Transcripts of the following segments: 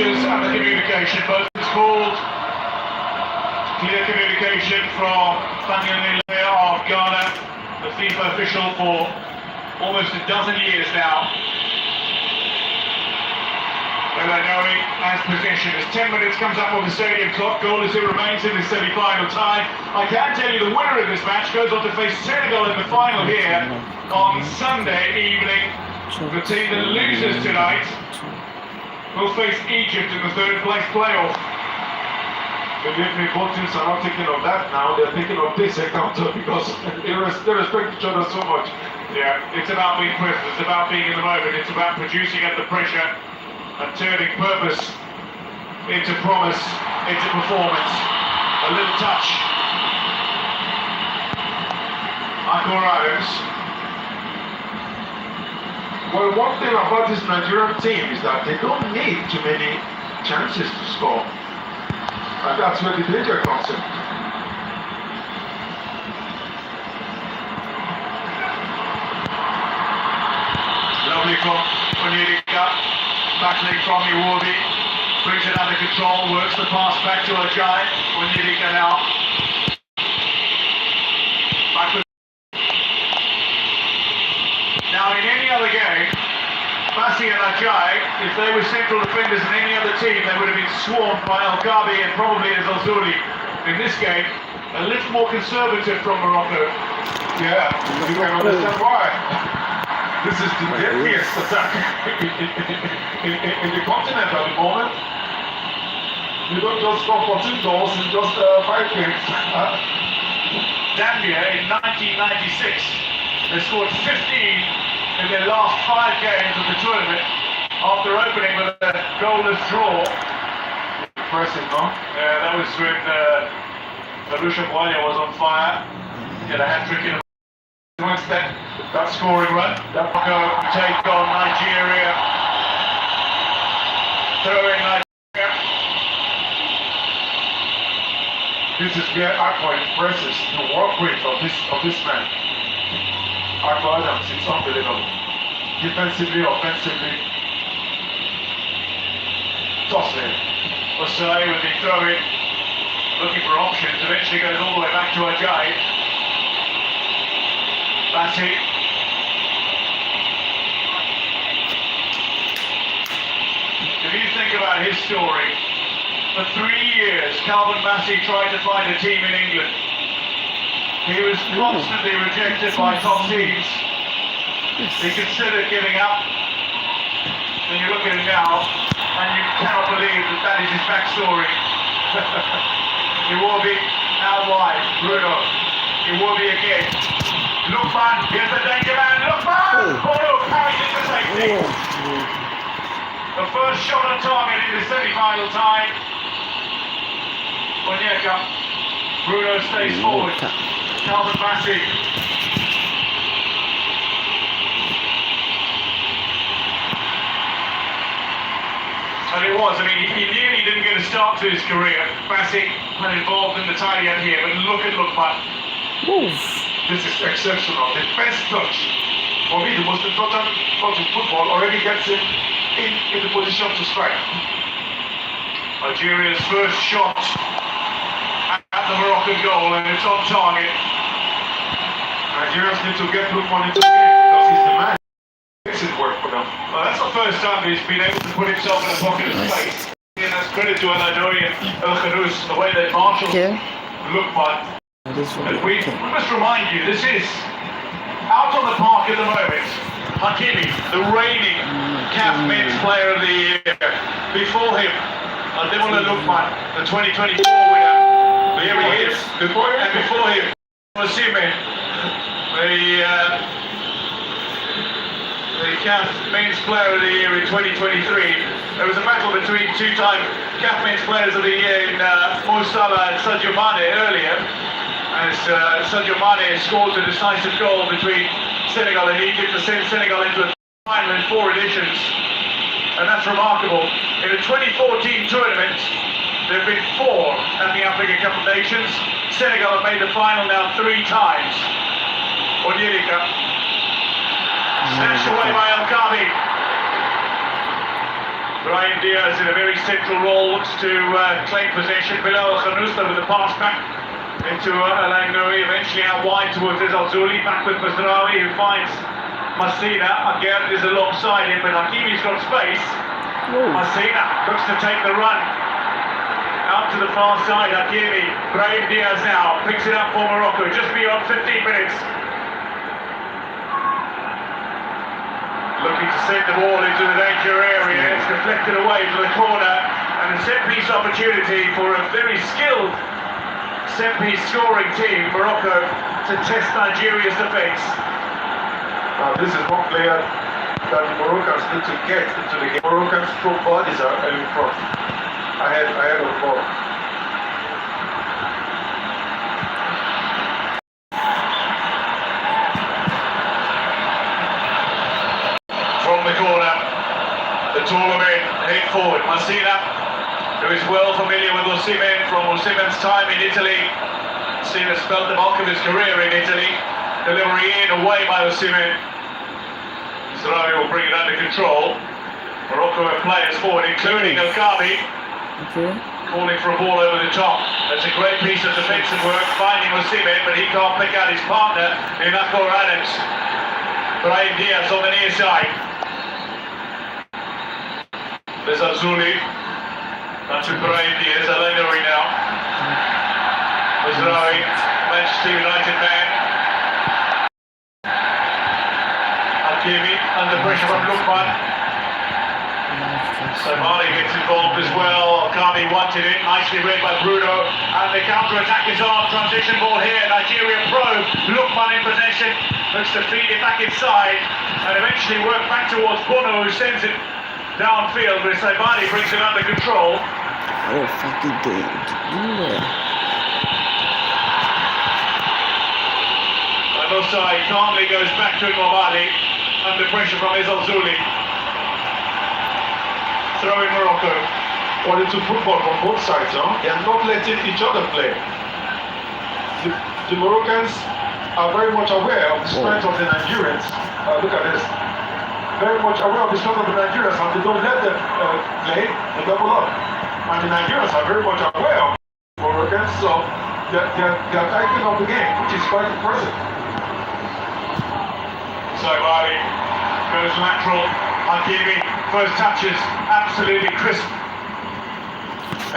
gestures and the communication. Both is called. Clear communication from Daniel of Ghana, the FIFA official for almost a dozen years now. Knowing as possession as 10 minutes comes up on the stadium clock. Goal as it remains in the semi-final tie. I can tell you the winner of this match goes on to face Senegal in the final here on Sunday evening. The team that loses tonight will face Egypt in the third place playoff. Believe me, both teams are not thinking of that now. They're thinking of this encounter because they respect each other so much. Yeah, it's about being present, it's about being in the moment, it's about producing under pressure and turning purpose into promise, into performance. A little touch. Akurados. Well, one thing about this Nigerian team is that they don't need too many chances to score. And that's where the danger comes in. Lovely from Onyedika. Battling from Iwobi, brings it under control, works the pass back to Ajayi. Onyedika now. Now in any other game, Bassi and Ajayi, if they were central defenders in any other team, they would have been swarmed by El Gabi and probably Al-Zuli. In this game, a little more conservative from Morocco. Yeah, you can understand why. This is the deadliest attack in the continent at the moment. You don't just score 14 goals in just 5 games. Zambia in 1996, they scored 15 in their last 5 games of the tournament after opening with a goalless draw. Impressive, no? Yeah, that was when Arusha Bwalya was on fire. He had a hat-trick in amongst that scoring run. Morocco take on Nigeria. Throwing Nigeria. This is where Akwa impresses the work rate of this man. Akwa Adams, it's unbelievable. Defensively, offensively. Tossing. Osai with the throw-in, looking for options. Eventually goes all the way back to Ajayi. Bassi. If you think about his story, for 3 years, Calvin Bassi tried to find a team in England. He was constantly rejected by top teams. He considered giving up. And you look at him now, and you cannot believe that is his backstory. Iwobi out wide, Bruno. Iwobi again. Lookman, here's the danger man, Lookman! Oh, carries it to safety. The first shot on target in the semi-final tie. Onyeka. Bruno stays forward. Calvin Bassi. And it was, I mean, he knew he didn't get a start to his career. Bassi got involved in the tie-up here, but look at Lookman. This is exceptional. The first touch, for me, the most important touch in football, already gets him in the position to strike. Algeria's first shot at the Moroccan goal, and it's on target. Nigerians need to get Lookman into the game because he's the man. Makes it work for them. Well, that's the first time he's been able to put himself in a pocket of space. And that's credit to El Adoui and El Kharouz, the way they marshalled Lookman. And we must remind you, this is out on the park at the moment. Hakimi, the reigning CAF Men's Player of the Year. Before him, Ademola Lookman, the 2024 winner. Here he is. And before him, Osimhen, the CAF Men's Player of the Year in 2023. There was a battle between two-time CAF Men's Players of the Year in Mo Salah and Sadio Mane earlier. As Sadio Mane scored the decisive goal between Senegal and Egypt to send Senegal into a final in 4 editions. And that's remarkable. In the 2014 tournament, there have been 4 at the African Cup of Nations. Senegal have made the final now 3 times. Onyedika. Snatched away by El Gabi. Brian Diaz in a very central role looks to claim possession. Bilal Khanousta with the pass back into Alain Nouri, eventually out wide towards Al-Zuli, back with Mazraoui, who finds Massina. Again is alongside him, but Hakimi's got space. Massina looks to take the run out to the far side. Hakimi, Brahim Diaz now picks it up for Morocco, just beyond 15 minutes. Looking to send the ball into the danger area. It's deflected away to the corner, and a set-piece opportunity for a very skilled set-piece scoring team, Morocco, to test Nigeria's defence. Now this is one player that the Moroccans need to get into the game. Moroccans' strong bodies are in front, ahead of the ball. From the corner, the taller men head forward. Massina, who is well familiar with Osimhen from Osimhen's time in Italy. Massina spent the bulk of his career in Italy. Delivery in, away by Osimhen. Mazraoui will bring it under control. Morocco have players forward, including El-Kabi. Calling for a ball over the top. That's a great piece of defensive work, finding Osimhen, but he can't pick out his partner, Inakor Adams. Brahim Diaz on the near side. There's Al-Zuli. That's with Brahim Diaz, Alain Nouri now. Mazraoui, Manchester United man. Hakimi under pressure from Lukman. Somali gets involved as well. Al-Kabi wanted it, nicely read by Bruno. And the counter-attack is on. Transition ball here. Nigeria probe. Lukman in possession. Looks to feed it back inside. And eventually work back towards Bono, who sends it downfield. But Saibani brings it under control. Oh, fucking good. Osai calmly goes back to Imamadi under pressure from Al-Zuli. Throwing Morocco. Well, it's a football from both sides, huh? They are not letting each other play. The Moroccans are very much aware of the strength of the Nigerians. Look at this. Very much aware of the strength of the Nigerians, and they don't let them play, they double up. And the Nigerians are very much aware of the Moroccans, so they're tightening up the game, which is quite impressive. Saibani goes lateral. Hakimi, first touches, absolutely crisp.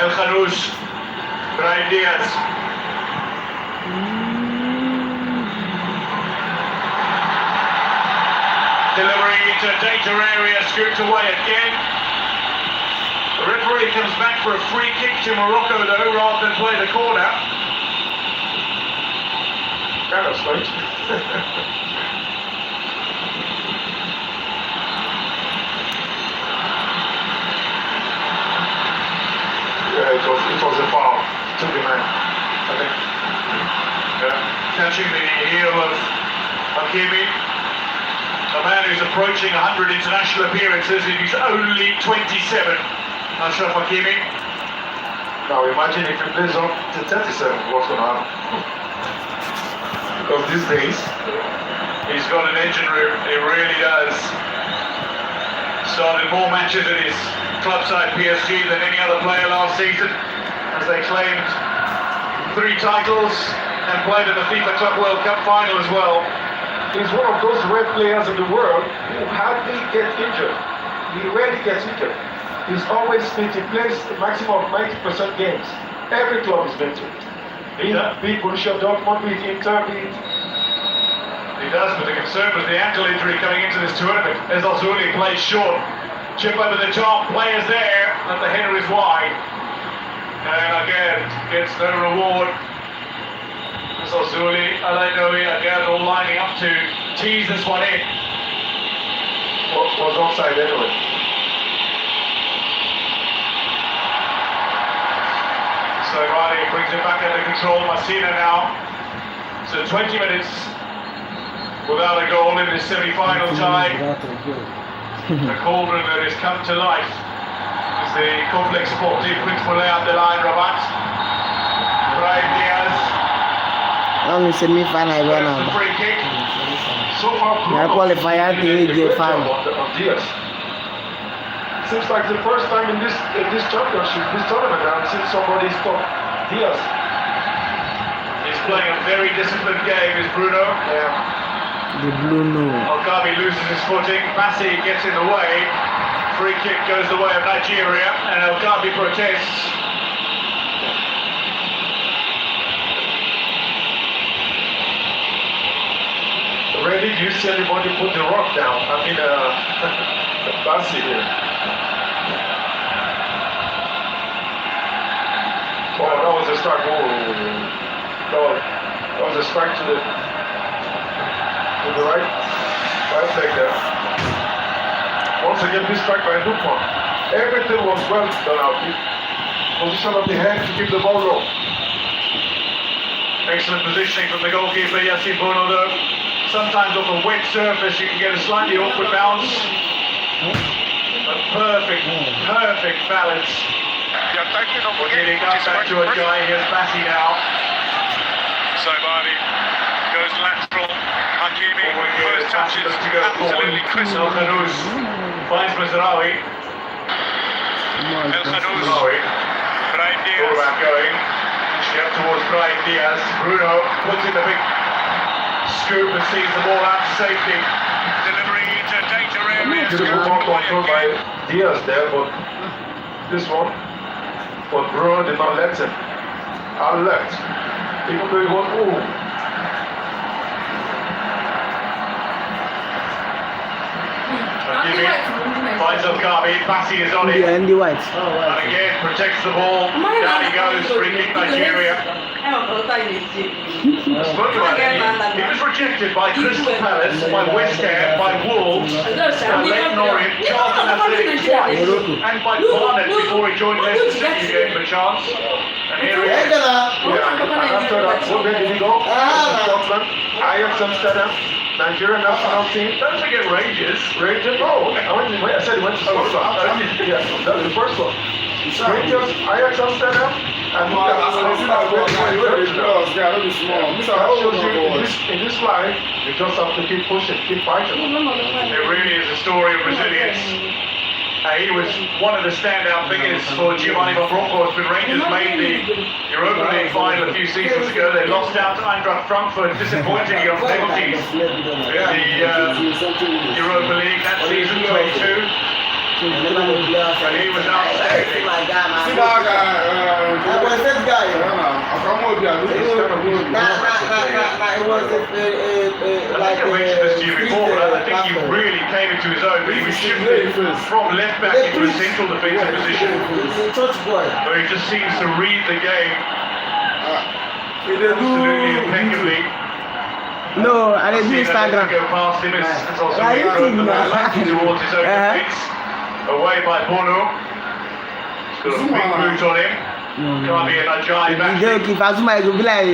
El Khanoush, Brahim Diaz. Delivery into danger area, scooped away again. The referee comes back for a free kick to Morocco though, rather than play the corner. Kind of strange. It was a foul. Took the man. Okay. Catching the heel of Hakimi, a man who's approaching 100 international appearances, and he's only 27. Ashraf Hakimi. Now imagine if he plays up to 37, what's going to happen? Because these days, he's got an engine room, he really does. Started more matches at his club side PSG than any other player last season, as they claimed 3 titles and played in the FIFA Club World Cup final as well. he's one of those rare players in the world who hardly gets injured. He rarely gets injured. He's always fit. He plays a maximum of 90% games. Every club he's been to. Be it Borussia Dortmund, be it Inter, be it... He does, but the concern was the ankle injury coming into this tournament. As Al-Zuli plays short. Chip over the top, players there, and the header is wide. And again, gets no reward. As Al-Zuli, Alain Nouri, again, all lining up to tease this one in. Was offside anyway. So Riley brings it back under control. Massina now. So 20 minutes without a goal in this semi-final tie. The cauldron that has come to life is the Complex Sportif Principal de la Rabat. Brahim Diaz. Only semi-final There's the free kick. So far, I qualify at the Diaz. Seems like the first time in this championship, this tournament, I've seen somebody stop Diaz. He's playing a very disciplined game, is Bruno. Yeah. The blue no. Algabi loses his footing. Bassi gets in the way. Free kick goes the way of Nigeria, and Algabi protests. Already, do you see anybody put the rock down? I mean, Bassi here. Oh, that was a strike. That was a strike to the right leg there. Once again, this strike by Dupont. Everything was well done out. Position of the head to keep the ball low. Excellent positioning from the goalkeeper, Yassine Bono, though. Sometimes off a wet surface you can get a slightly awkward bounce. But perfect balance. Getting up back to a guy, here's Bassi now. Saibari goes lateral. Hakimi, first touch is absolutely crisp. El Khanouz finds Mazraoui. El Khanouz, Brahim Diaz. Quarterback going. Up towards Brahim Diaz. Bruno puts in the big scoop and sees the ball out to safety. Delivery into danger area. Beautiful ball control by Diaz there, but this one, but Bruno did not let him. Out left. Even though he was, Hakimi finds Algabi. Bassi is on it. Yeah, and the white. And again protects the ball. Down he goes. Free kick Nigeria. I spoke about it. He was rejected by Crystal Palace, by West Ham, by Wolves, by Leyton Orient, Charlton Athletic twice, and by Barnet before he joined Leicester City. You gave him a chance. And here he is. and after that, where did he go? Scotland, Ajax Amsterdam, Nigeria national team. Don't forget Rangers. Rangers, I said he went to Scotland. Yeah, that's the first one. Rangers, Ajax Amsterdam, and in this line, you just have to keep pushing, keep fighting. It really is a story of resilience. He was one of the standout figures for Giovanni Van Bronckhorst when Rangers made the Europa League final a few seasons ago. They lost out to Eintracht Frankfurt disappointingly on penalties in the Europa League that season, 22. And he was outstanding. That was that guy. I think I mentioned this to you before, but I think he really came into his own. But he was shifted from left back into a central defensive position, where he just seems to read the game absolutely impeccably. No, I didn't do Instagram. Go past him. It's also towards his own defense. Away by Bono. He's got a big boot on him. Can't be an Ajay back. If Azuma will be like,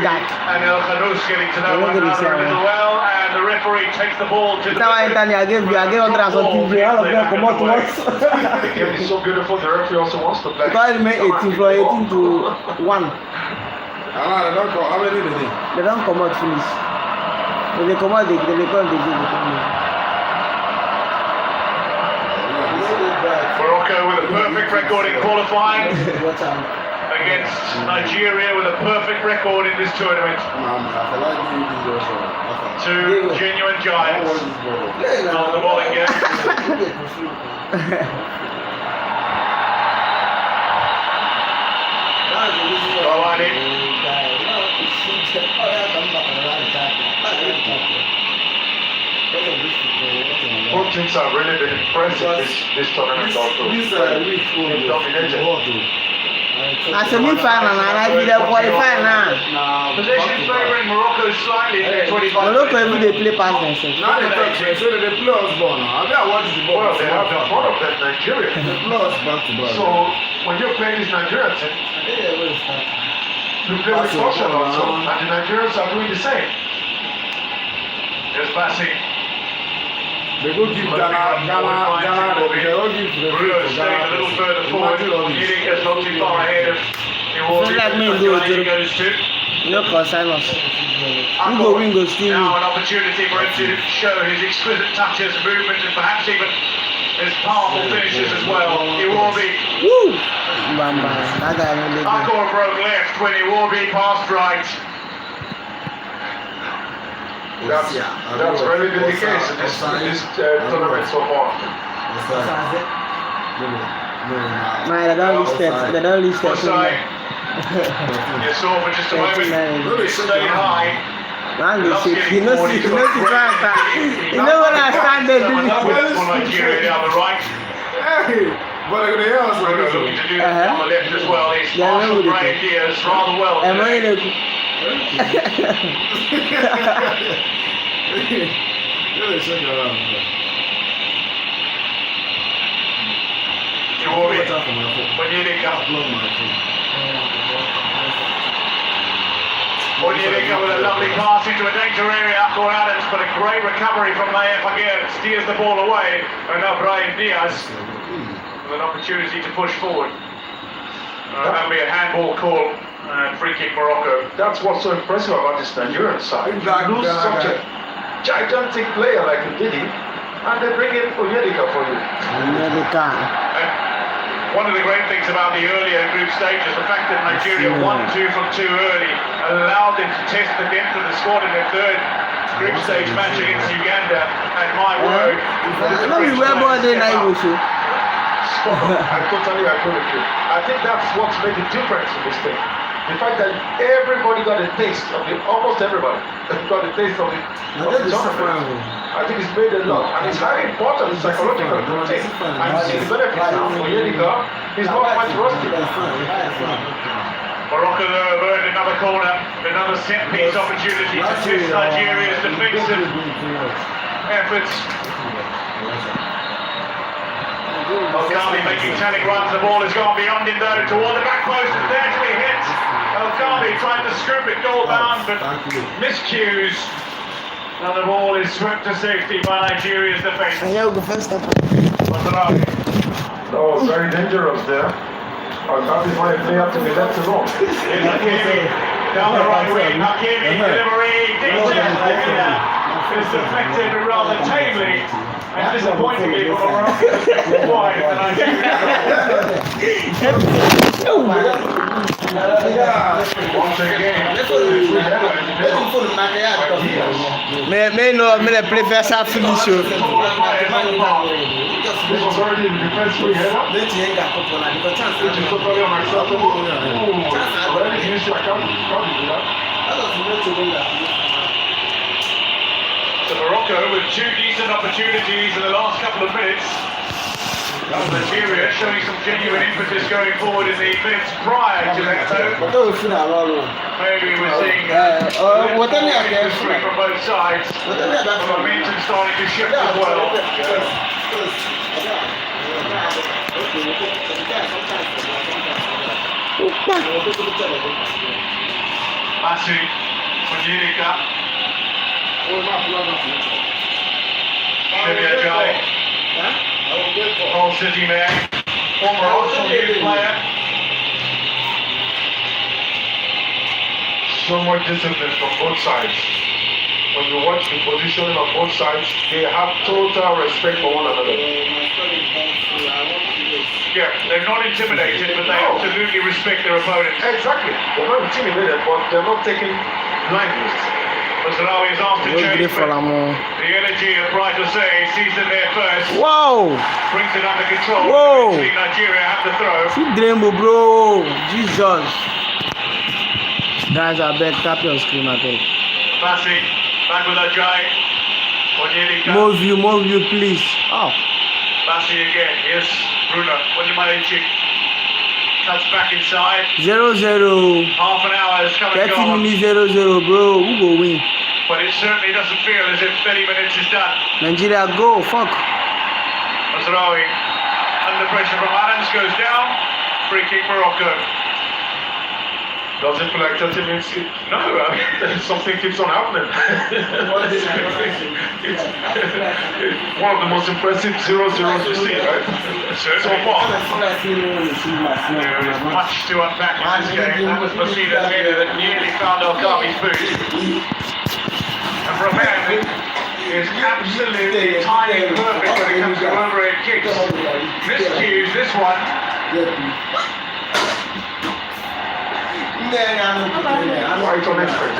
that. And El Khanouz getting to know one another a little well, and the referee takes the ball to the I gave under something. All of them come out once. The game is so beautiful, the referee also wants to play. Because they made 18 to 1. They don't come out finish. When they come out, they call the game. Morocco with a perfect record in qualifying against Nigeria with a perfect record in this tournament. Two genuine giants on the ball again. Both teams have really been impressive this tournament also. They've dominated. As a semi-final, and I did a qualify now. Possession favouring Morocco slightly in 25 Morocco every minutes. day play past themselves. Now they talk, so they play us ball now. I mean, what is the ball? Well, they have one of them, Nigeria. They play us back to back. So when you're playing this Nigerian team, you play with caution also, and the Nigerians are doing the same. Here's Bassi. They go give Ghana, they go give the Bruno staying a little further forward. Heating is not too far ahead of the Like me, he goes to. No concern us. We go steal. Now an opportunity for him to show his exquisite touches, movement, and perhaps even There's powerful finishes as well. Iwobi. Woo! Bamba. That guy no dey go. Akor broke left when Iwobi passed right. That's really been the case in this tournament so far. Man, they don't lose steps. They don't lose steps. Offside. You saw for just a moment. It stayed high. Man, they say, you know the transfer. You know when I stand there, do this. For Nigeria down the right. But I'm going to Bruno looking to do that on the left as well. It's Marshall Bryan Diaz rather well today. Onyedika with a lovely pass into a danger area. Akor Adams, but a great recovery from Naef again. Steers the ball away. And now Bryan Diaz with an opportunity to push forward. That'll be a handball call. Free kick Morocco. That's what's so impressive about this Nigerian side. You lose such a gigantic player like Ndidi, and they bring in Onyedika for you. One of the great things about the earlier group stages, the fact that Nigeria won 2 from 2 early, allowed them to test the depth of the squad in their third group stage match against Uganda. And my word, I totally agree with you. I think that's what's made the difference in this thing. The fact that everybody got a taste of it, almost everybody got a taste of it. I think it's made a lot, and it's very important psychological to take. And you see the benefit now for Onyedika. He's not quite rusty. Morocco have earned another corner, another set piece opportunity to test Nigeria's defensive efforts. Okabi making tanning runs, the ball has gone beyond him though, toward the back post, and there to be hit. Okabi trying to scoop it goal bound, but miscues. And the ball is swept to safety by Nigeria's defence. That was very dangerous there. Okabi might play up to be left alone. Here's Hakimi, down the right wing, Hakimi, delivery, is deflected rather tamely. And disappointingly for Morocco, wide for Nigeria. Once again, me play first half finish. this was already the defense free header. Which is totally unacceptable. Already finished, I can't do that. So Morocco with 2 decent opportunities in the last couple of minutes. Nigeria showing some genuine impetus going forward in the minutes prior to that though. Maybe we're seeing history from both sides. The momentum starting to shift as well. Masu, Onyedika. Whole City man, former Arsenal youth player. So much discipline from both sides. When you watch the positioning on both sides, they have total respect for one another. Yeah, they're not intimidated, but they absolutely respect their opponents. Exactly. They're not intimidated, but they're not taking blind risks. Masraoui is asked to change, but the energy of Bright Osei sees them there first. Wow! Brings it under control. Whoa! Eventually Nigeria have to throw. See Dreambo, bro. Jesus. Guys, I beg, tap your screen, I beg. Bassi, back with Ajay. Onyedika. More view, please. Oh. Bassi again. Here's Bruno. Onyemaechi. Cuts back inside. 0-0. Half an hour has come and 30 gone. minutes 0-0, bro. Who go win? But it certainly doesn't feel as if 30 minutes is done. Nigeria go. Fuck. Masraoui under pressure from Adams goes down. Free kick Morocco. Doesn't feel like 30 minutes. No, Something keeps on happening. It's one of the most impressive 0-0s you see, right? So far. there is much to unpack in this game. That was Masina's header that nearly found Okabi's boot. And for a man is absolutely timing perfect when it comes to overhead kicks. Miscues this one. Right on expert.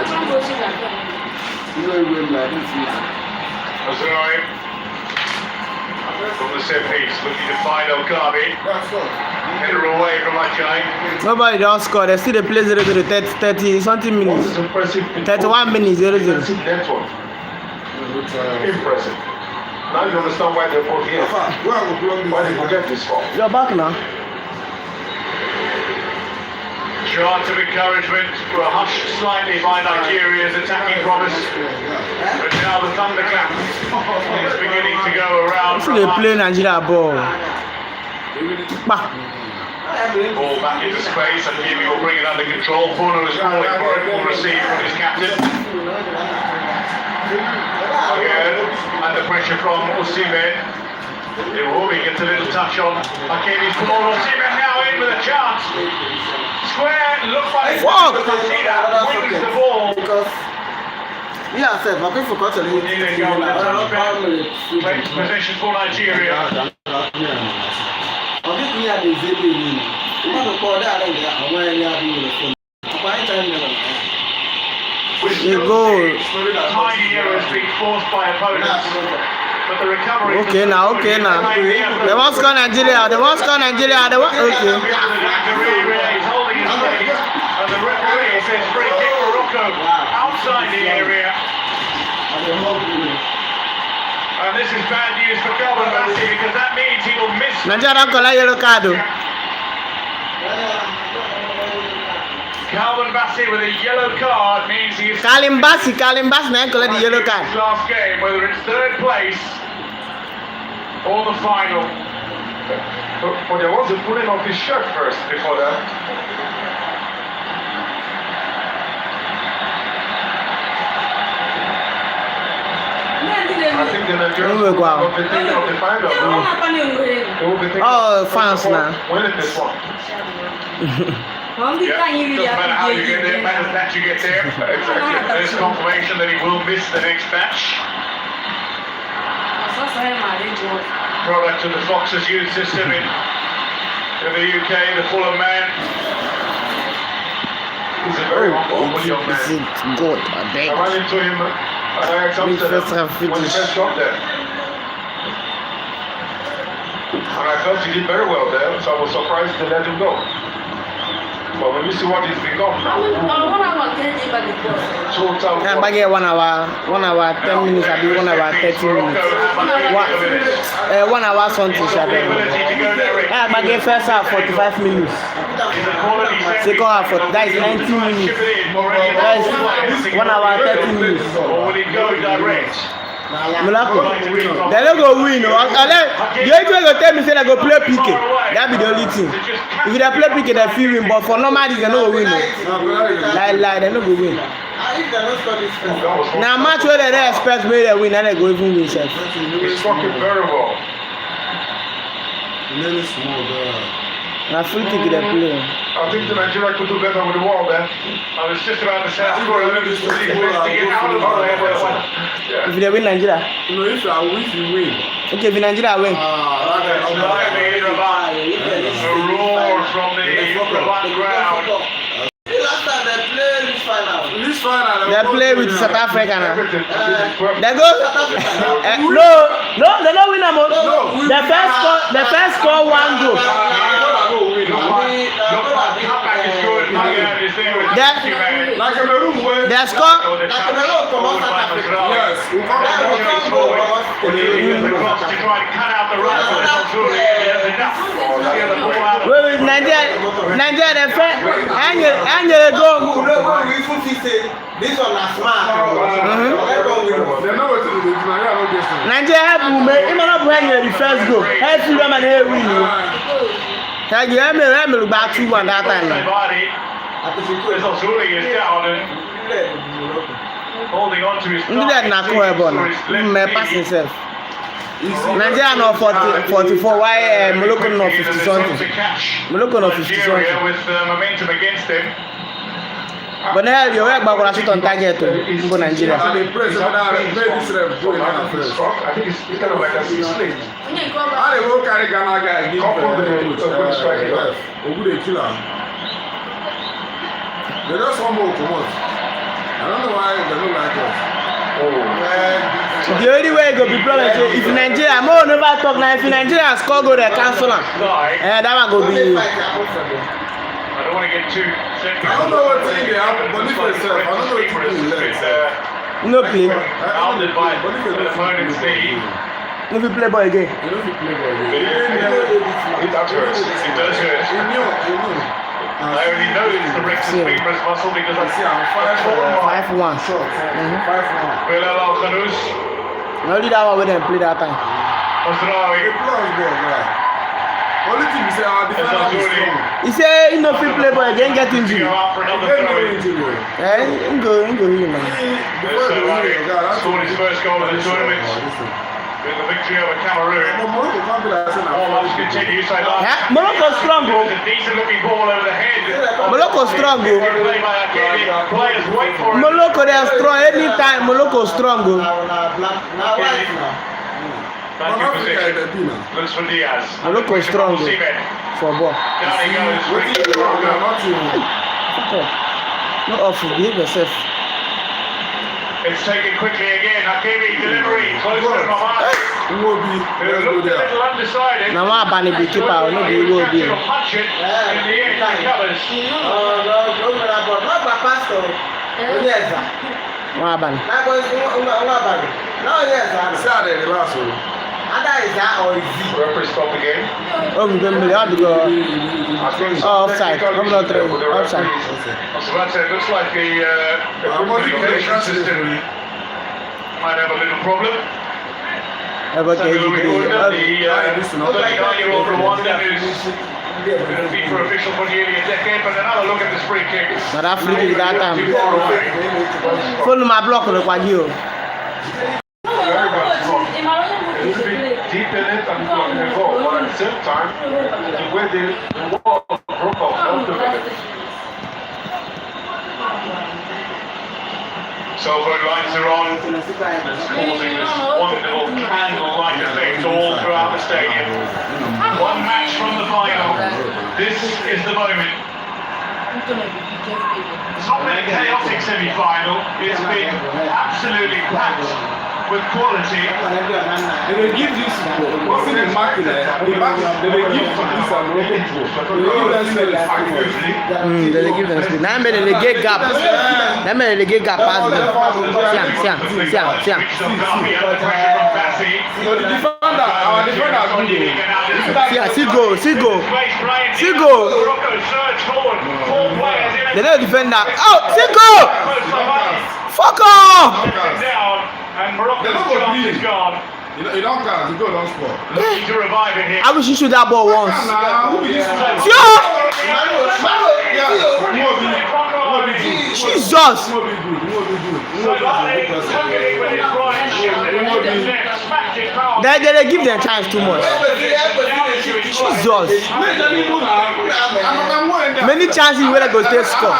Azoi from the set piece, looking to find Okabe. Header away from Ajay. Nobody don't score. They still they play 0-0 30 something What minutes. is impressive? 31 minutes 0-0. Impressive network. Impressive. Now you understand why they put here. Why did you get this far? You're back now. Chant of encouragement were hushed slightly by Nigeria's attacking promise. But now the thunderclap is beginning to go around. Still they play Nigeria ball. Bah. Ball back into space, and Kimi will bring it under control. Puno is calling for it, will receive from his captain. Again, under pressure from Osimhen. Iwobi gets a little touch on Hakimi's ball. Osimhen now in with a chance. Square, look like Consider wins the ball. Yeah, sir, but if you got to leave, Possession for Nigeria. The goal. Tiny errors being forced by opponents. But the recovery. Okay now. They want score Nigeria. They want okay. He's holding his face. And the referee says free kick for Morocco outside the area. And this is bad news for Calvin Bassey because that means he will miss. Nigeria don't collect yellow card. Calvin Bassey with a yellow card means he is. Kalim Bassi now collect the yellow card. His last game, whether it's third place or the final. But there was a pulling of his shirt first before that. I think the Nigerians will be taking off the final. Oh, fans now. When is this one? Yeah, doesn't matter how you get there, matters that you get there. Exactly. There's confirmation that he will miss the next match. Product of the Fox's youth system in the UK, the Fulham man. He's a very humble young man. Is it good? I I beg. ran into him at Ajax Amsterdam when he first got there. And I felt he did very well there, so I was surprised to let him go. But when you see what he's become now, total. Yeah, but get 1 hour, 10 minutes, I do 1 hour 30 minutes. 1 hour something, yeah, but get first half 45 minutes. Second half, that is 90 minutes. That is 1 hour 30 minutes. Or will he go direct? Monaco, they don't go win. The only way go tell me say they go play PK. That be the only thing. If they play PK, they feel win. But for normal, they don't go win. Lie, they don't go win. Now match where they expect me to win, and they go even win. He's struck it very well. Now free kick they play. I think the Nigeria could do better with the wall there. I was just about to say, I scored a little to get out of the way. If they win Nigeria, okay, if Nigeria win. A roar from the Rabat crowd. They play with South Africa now. Everything. They go. No, they don't win them. The first score 1 goal. Comeback is good. Is there with They score. Yes. To try to cut out the run. Wait, Nigeria, the first, and you go. This one is smart. Nigeria have women. You might not bring the first goal. Help them and help win. Tell you, I'm about 2-1 that time. Zuli is down and holding on to his. Look at that, my pass himself. Nigeria no 44. Why Morocco no 50 something? Morocco no 50 something. With momentum against him. But now you work back when I shoot on target to go Nigeria. I think it's kind of like a sling. How they will carry Ghana guy give Good striker. Ogude killer. They just want more come out. I don't know why they don't like us. The only way it go be problem is if Nigeria, more never talk now. If Nigeria score go they cancel am. That one go be. I don't want to get too technical. I don't know what thing they have, but if they serve, I don't know what thing they let. No play. Bounded by the opponent's knee. If you play ball again. You know if you play ball. It does hurt. It does hurt. I only know it's the rectus femurus muscle because I see I'm 5-1. 5-1. Bilal Al-Khanous. Only that one when they play that time. Masraoui. Only thing we say our defense is strong. He say he no fit play ball again, get injury. Go out for another throw. He go here man. Scored his first goal of the tournament with the victory over Cameroon. Warm-ups continue. So Morocco strong, bro. a decent looking ball over the head. Morocco strong, bro. Play by Akemi. Players wait for it. Morocco they are strong anytime. Morocco strong, bro. Back in position. Looks for Diaz. Morocco strong, bro. For ball. Down he goes. No off, behave yourself. It's taken quickly again. Hakimi delivery. Close to Mamad. Who looked a little undecided. Now my bani be keeper, no be go be. Punch it. In the end, he covers. My bani. Saturday, the last one. Referee stop the game. Oh, we don't have to go. Offside. I'm not throwing. Offside. So that's it. Looks like the communication system might have a little problem. Okay, The 39-year-old Rwandan who's going to be for official for nearly a decade, but another look at this free kick. But that free kick that time. Too far away. Follow my block on the quadrille. Very much wrong. It should be deep in it and blocking the goal, but at the same time, the way the wall broke off most of it. Cellphone lights are on. It's causing this wonderful candle-like effect all throughout the stadium. One match from the final. This is the moment. It's not been a chaotic semi-final. It's been absolutely packed with quality. They give this what's in the market they give for this They give them speed. Now they get gap. Now they get gap pass. Siam. So the defender, our defender is good. See go. They don't defend that. Oh, see go. Fuck off. And Morocco's chance is gone. You don't count, you go, don't score. Looking to revive it here. I wish you shoot that ball once. Jesus! They give them chance too much. Jesus! Many chances where they go take score.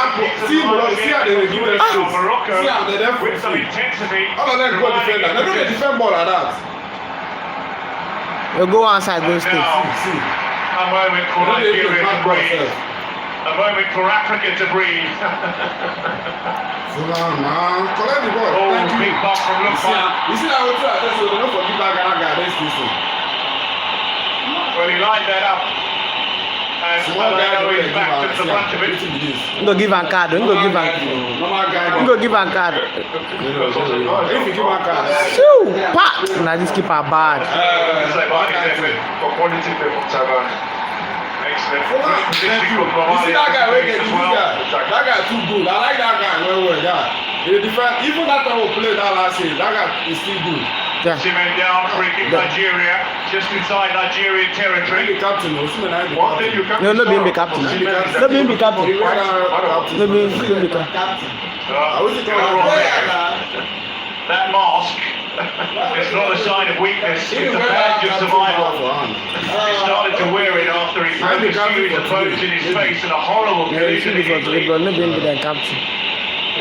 See how they give them space. Morocco See how they them with some intensity. all of them go defender. They don't defend ball like that. You go outside, go straight. See. A moment for Nigeria to breathe. A moment for Africa to breathe. Hold on, man. Collect the ball. Oh, Thank big you. pass from Lukman. You see that one too? I tell you, they don't forgive that guy against this thing. Well, he lined that up. And Small guy, now they he's back to the front of it. You go give a card. You go give a card. Normal guy. You go give a card. If you give a card. Shoo! Pat! Now this keeper bad. For quality people, Excellent. You see that guy where they use that guy too good. I like that guy well, guy. Even that time we played that last year, that guy is still good. Yeah. Simen down, free kick Nigeria, just inside Nigerian The territory. captain, What did you come No, being the captain. No being the captain. No being the captain. That mask is not a sign of weakness, it's a badge of survival. He started to wear it after he pursued the boats in his face in a horrible Yeah, you collision should be for the in Italy. no being the captain.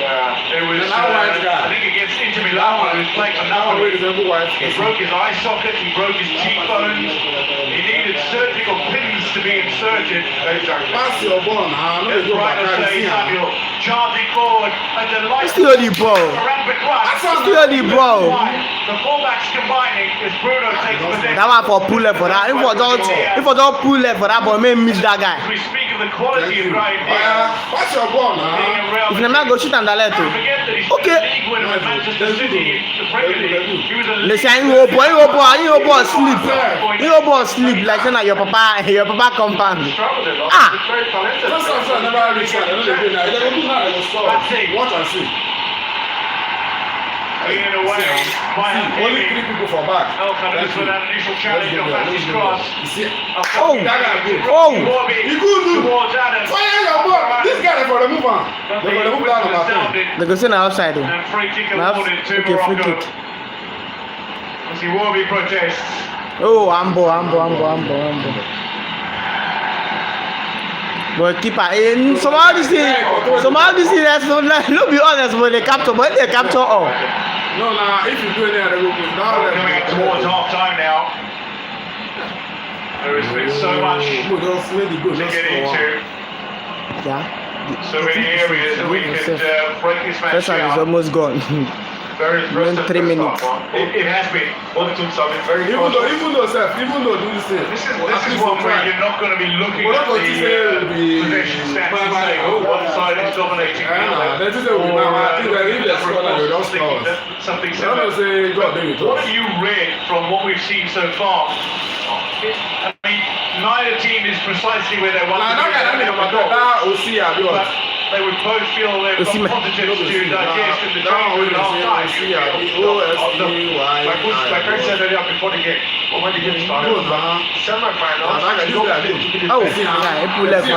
It was, I think against Inter Milan, he was playing for Napoli. He broke his eye socket, he broke his cheekbones. He needed surgical pins to be inserted. Pass your ball now. No, As you go Brian back was and saying, see. Samuel charging forward, a delightful Still the ball. rampant run. Still the ball. The fullbacks combining as Bruno takes possession. That one for pull left for that. If I don't pull left for that, but may miss that guy. We speak of the quality of Brian Pass your ball now. If you never go shoot and that too. Okay. League winner at Manchester City, the Premier League. He was a Listen, you go sleep. You go sleep like saying your papa compound. struggled a lot. Ah. He was very talented. First time I never reach out. I know they do now. They don't do now. They will score. Watch and see. Leaning away by Only Hakimi. 3 people for back. Elkhanis with that initial challenge on Matthew's cross. You see? Oh. That guy good. Oh. He good do. Towards Adams. Fire your ball. This guy is for the move on. They for the move down about 10. They go say na outside. And free kick Now, awarded to okay, free Morocco. kick. As Iwobi protests. Oh, ambo. But keeper, somehow this thing, let's not be honest, but they capture all. No, nah, if you do any other move, now Coming up towards half time now. There has been so much to get into. Yeah. So many areas that we could break this match First one is down. almost gone. Very Within 3 minutes. It has been. Both teams have been very even close. though do this thing. This is one where you're not going to be looking at the possession stats and saying, oh, one side is dominating the other. That is a win. I think that if they score, they don't score. Something I don't similar. say God David. What have you read from what we've seen so far? I mean, neither team is precisely where they want to be. But they would both feel they've got positives to digest in the training room half time. Like I said earlier before the game, or when the game started, semi-finals. Oh, yeah, he pull left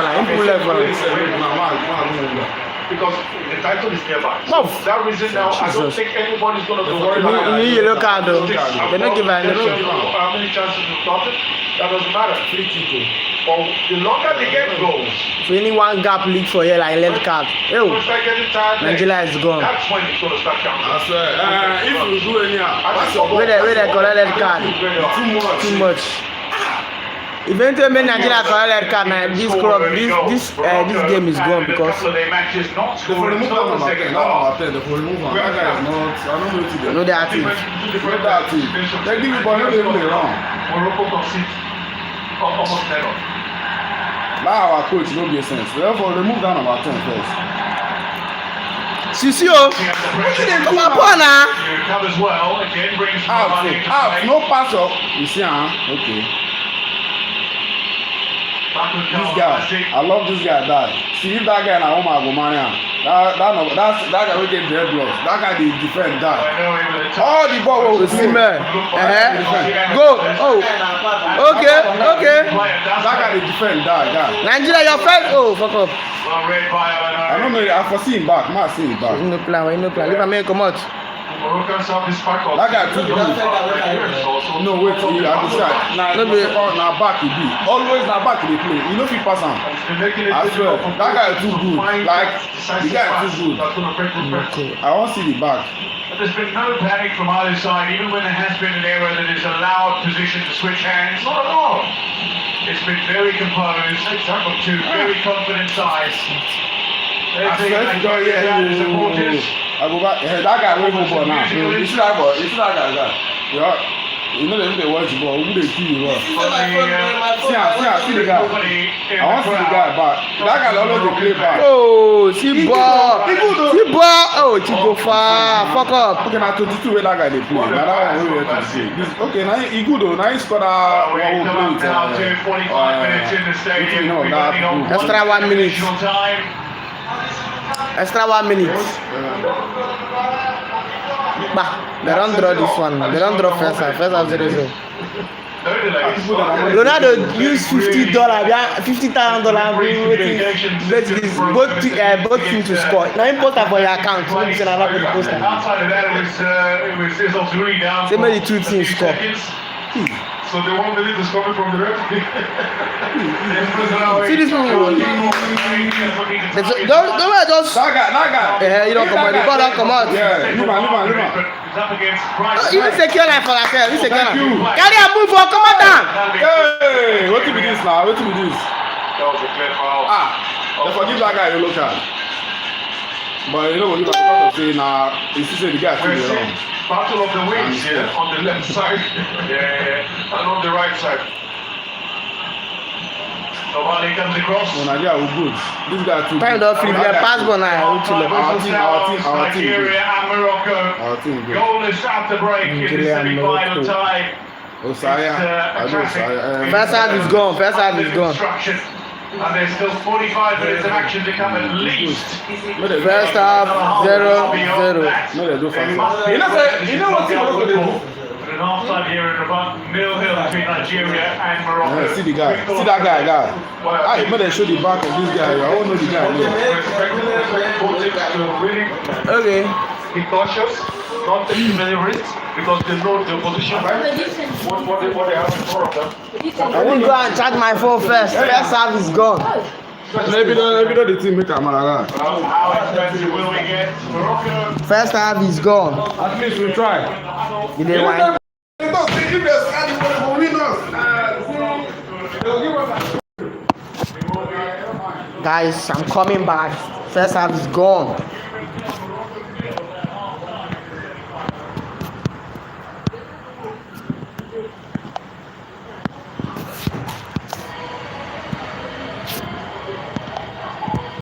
Because the title is nearby. Oh. For that reason now, I don't think anybody's going to be worried about You yellow card though. They don't give an They don't election. know how many chances we've gotten. That doesn't matter. Free kick. But the longer the game goes, If any one gap leak for here like left card, people start getting tired. Nigeria is gone. That's when it's going to start counting. I swear, if you do any, pass your ball. Where they collect red card? Too much. Eventually, when Nigeria collect red card, now this game is gone because They for remove that number 10. That number 10. They for remove one. That guy is not. I don't know what to do. no they are active. Not that team. They give you ball. No, they even dey run. Morocco concede almost never. Now our coach no get sense. Therefore, remove that number 10 first. Sisi o, wetin dey come up on na? He recovers well, again brings Out, money into out. play. No pass up. You see, okay. This guy, I love this guy. Die. See if that guy na home, I go marry am. That guy wey get dreadlocks. That guy dey defend die. I know him with a top. All the ball wey we play. Osimhen, go. Oh, okay. That guy dey defend die. Guy. Nigeria, your first. Oh, fuck up. Well read by I don't know. I foresee him back. Ma see him back. No plan. Leave am make come out. Moroccans have this pack of. That guy too good. No wait. He I decide. Na back he be. Always na back he dey play. You no fit pass am. I swear. That guy too good. Like the guy too good. Okay. I wan see the back. There's been no panic from either side, even when there has been an error that has allowed position to switch hands. Not at all. It's been very composed. Two very confident sides. I swear to God, yeah, supporters. I go back. That guy wey go ball now. You see that ball? You see that guy? You know they watch the ball. Who dey kill you? See the guy. I want see the guy back. That guy always dey play back. Oh, see ball. Oh, she go far. Fuck up. Okay, na 22 wey that guy dey play. Na that one wey we have to see. Okay, na he good though. Na he score that one who play with. Now to 45 minutes in the stadium. You know, that good. Extra 1 minute. Extra 1 minute. Bah, they don't draw this one. They don't draw first half 0-0. Ronaldo used $50, $50,000 both teams to score. Now he post for your account. So you Outside of that, it was Özil down. Say maybe 2 teams score. So the 1 minute is coming from the referee. See this one. Don't just. That guy. Yeah, you don't come out. The ball don't come out. Yeah, leave him. It's up against Bryce. Even secure line for yourself. Even secure Thank you. line. Carry a move for come on down. Hey, what to be this now? What to be this? That was a clear foul. They forgive that guy a yellow card. But you know what you got to say now? You see, say the guy still We're wrong. seeing battle of the wings here on the left side and on the right side. Nobody comes across. Oh, Nigeria was good. This guy too. Time don't flip. Yeah, pass ball now. Our team Nigeria and Morocco. Our team good. Goalless at the break in the Nigeria and semi-final Morocco. tie. Osaya. I know Osaya. First half is gone. First half is gone. Destruction. And there's still 45 minutes of action to come at least. First half 0-0. No, they do fast. You know what team Morocco they do? At half time here in Rabat, 0-0 between Nigeria and Morocco. Yeah, see the guy. See that guy. I know they show the back of this guy. I don't know the guy. Okay. Be cautious, not take too many risks because they know the position. What they have in front of them. I will go and charge my phone first. First half is gone. Maybe the team make a malaga. How expensive will we get? Morocco. First half is gone. At least we try. You didn't win. Guys, I'm coming back. First half is gone.